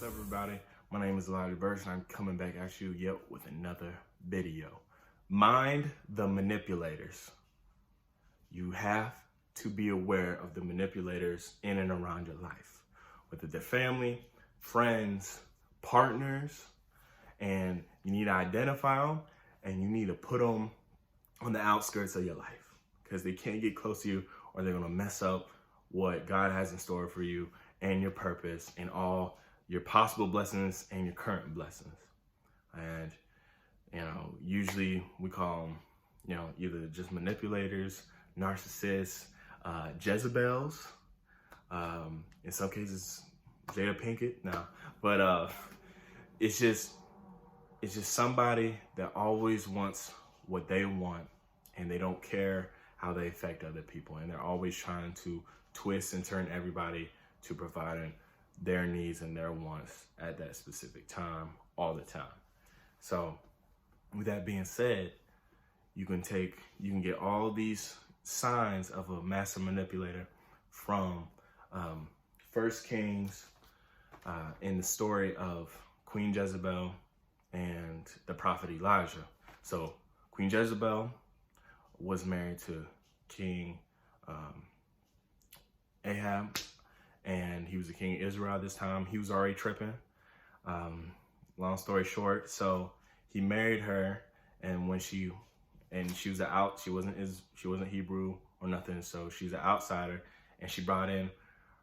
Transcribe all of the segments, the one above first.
up, everybody? My name is Elijah Birch, and I'm coming back at you yet with another video. Mind the manipulators. You have to be aware of the manipulators in and around your life, whether they're family, friends, partners, and you need to identify them and you need to put them on the outskirts of your life because they can't get close to you or they're going to mess up what God has in store for you and your purpose and all your possible blessings and your current blessings. And, usually we call them, either just manipulators, narcissists, Jezebels, in some cases, Jada Pinkett. No, but it's just somebody that always wants what they want and they don't care how they affect other people. And they're always trying to twist and turn everybody to providing their needs and their wants at that specific time, all the time. So with that being said, you can get all these signs of a master manipulator from 1 Kings in the story of Queen Jezebel and the prophet Elijah. So Queen Jezebel was married to King Ahab, and he was the king of Israel at this time. He was already tripping. Long story short, so he married her, and when she was she wasn't Hebrew or nothing, so she's an outsider, and she brought in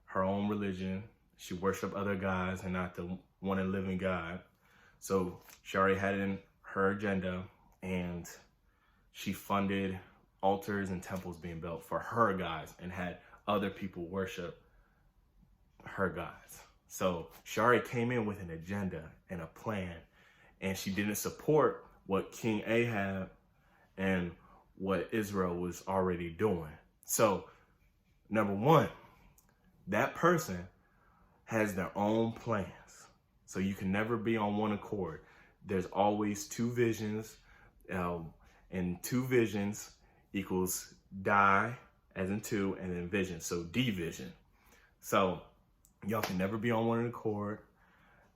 her own religion. She worshiped other gods and not the one and living God. So she already had it in her agenda, and she funded altars and temples being built for her gods and had other people worship her gods. So she already came in with an agenda and a plan, and she didn't support what King Ahab and what Israel was already doing. So number one, that person has their own plans. So you can never be on one accord. There's always two visions, and two visions equals die as in two, and then vision, so division. So y'all can never be on one accord.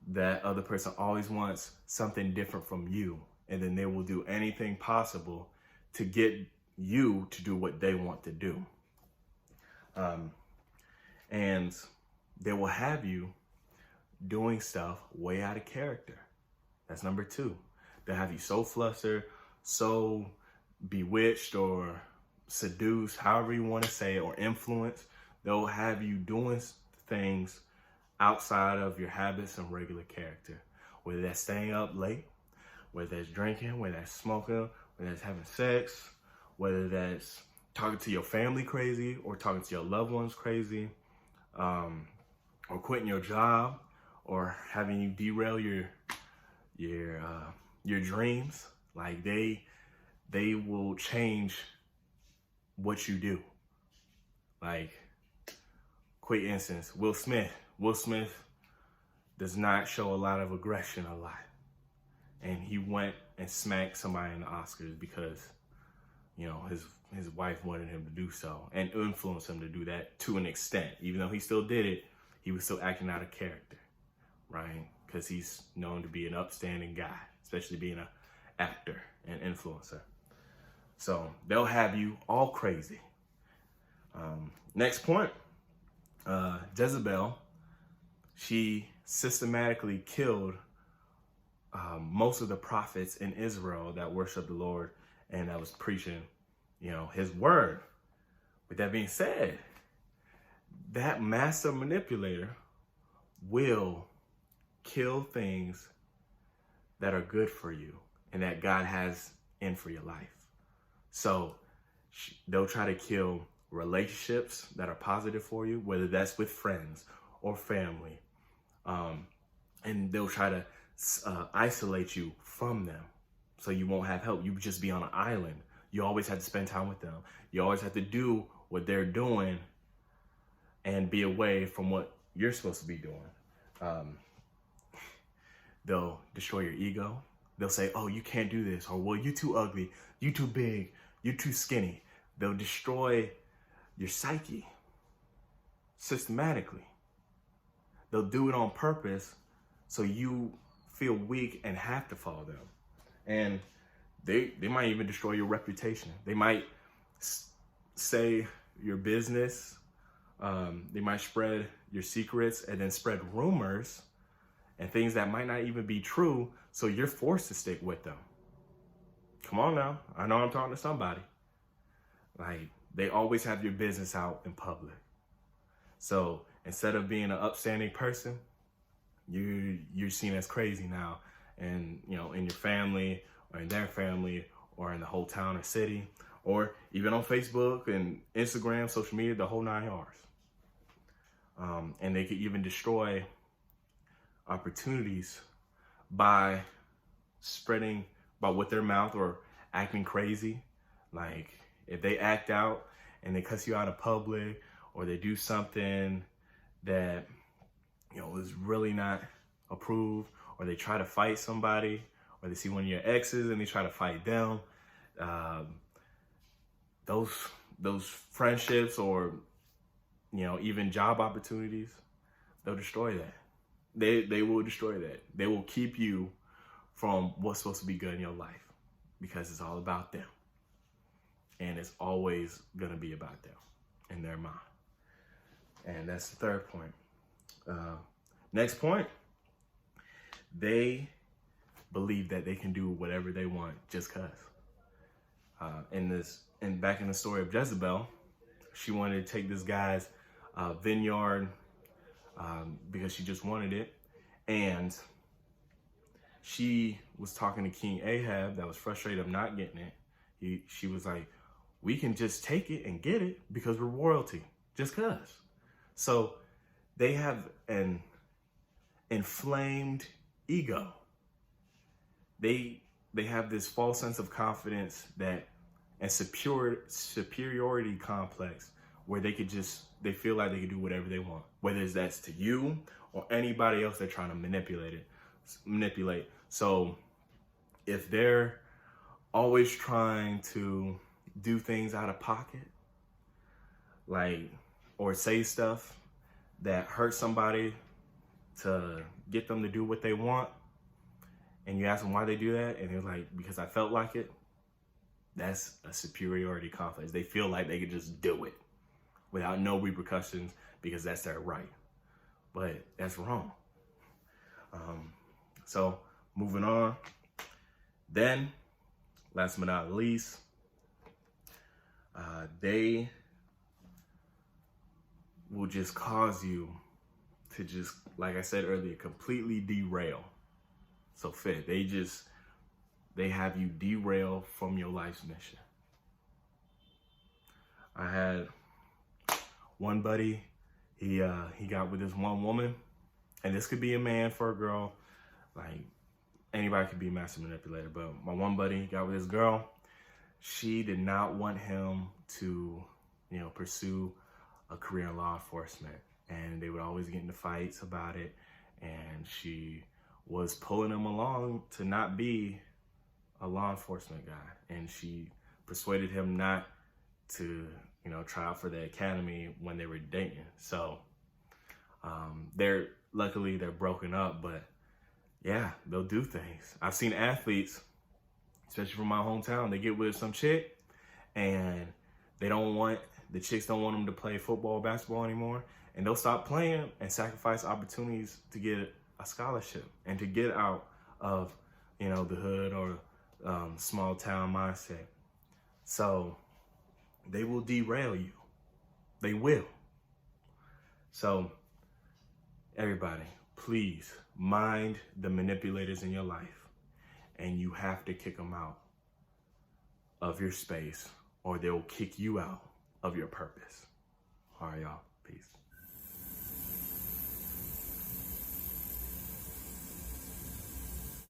That other person always wants something different from you, and then they will do anything possible to get you to do what they want to do. And they will have you doing stuff way out of character. That's number two. They'll have you so flustered, so bewitched or seduced, however you want to say it, or influenced. They'll have you doing things outside of your habits and regular character, whether that's staying up late, whether that's drinking, whether that's smoking, whether that's having sex, whether that's talking to your family crazy or talking to your loved ones crazy, or quitting your job, or having you derail your dreams. Like they will change what you do. Like, quick instance, Will Smith. Will Smith does not show a lot of aggression a lot. And he went and smacked somebody in the Oscars because, his wife wanted him to do so and influenced him to do that to an extent. Even though he still did it, he was still acting out of character, right? Because he's known to be an upstanding guy, especially being an actor and influencer. So they'll have you all crazy. Next point, Jezebel, she systematically killed most of the prophets in Israel that worshiped the Lord and that was preaching, his word. With that being said, that master manipulator will kill things that are good for you and that God has in for your life. So they'll try to kill relationships that are positive for you, whether that's with friends or family. And they'll try to isolate you from them so you won't have help. You just be on an island. You always have to spend time with them. You always have to do what they're doing and be away from what you're supposed to be doing. They'll destroy your ego. They'll say, oh, you can't do this. Or, well, you too ugly. You too big. You're too skinny. They'll destroy your psyche systematically. They'll do it on purpose So you feel weak and have to follow them. And they might even destroy your reputation. They might say your business. They might spread your secrets and then spread rumors and things that might not even be true. So you're forced to stick with them. Come on now. I know I'm talking to somebody. Like, they always have your business out in public. So instead of being an upstanding person, you're seen as crazy now. And, you know, in your family or in their family or in the whole town or city, or even on Facebook and Instagram, social media, the whole 9 yards. And they could even destroy opportunities by spreading about with their mouth or acting crazy. Like, if they act out and they cuss you out in public, or they do something that, you know, is really not approved, or they try to fight somebody, or they see one of your exes and they try to fight them, those friendships or, you know, even job opportunities, they'll destroy that. They will destroy that. They will keep you from what's supposed to be good in your life, because it's all about them. And it's always going to be about them in their mind. And that's the third point. Next point, they believe that they can do whatever they want just because. Back in the story of Jezebel, she wanted to take this guy's vineyard because she just wanted it. And she was talking to King Ahab that was frustrated of not getting it. She was like, we can just take it and get it because we're royalty, just cause. So they have an inflamed ego. They have this false sense of confidence and superiority complex where they feel like they can do whatever they want, whether that's to you or anybody else they're trying to manipulate. So if they're always trying to do things out of pocket, like, or say stuff that hurt somebody to get them to do what they want, and you ask them why they do that, and they're like, because I felt like it, that's a superiority complex. They feel like they could just do it without no repercussions because that's their right. But that's wrong. So moving on. Then, last but not least, they will just cause you to just, like I said earlier, completely derail. So they have you derail from your life's mission. I had one buddy, he got with this one woman, and this could be a man for a girl, like anybody could be a master manipulator, but my one buddy got with this girl. She did not want him to, you know, pursue a career in law enforcement, and they would always get into fights about it, and she was pulling him along to not be a law enforcement guy, and she persuaded him not to, you know, try out for the academy when they were dating. So luckily they're broken up, but yeah, they'll do things. I've seen athletes, especially from my hometown, they get with some chick and the chicks don't want them to play football or basketball anymore, and they'll stop playing and sacrifice opportunities to get a scholarship and to get out of, you know, the hood or small town mindset. So they will derail you. They will. So everybody, please mind the manipulators in your life, and you have to kick them out of your space, or they'll kick you out of your purpose. All right, y'all. Peace.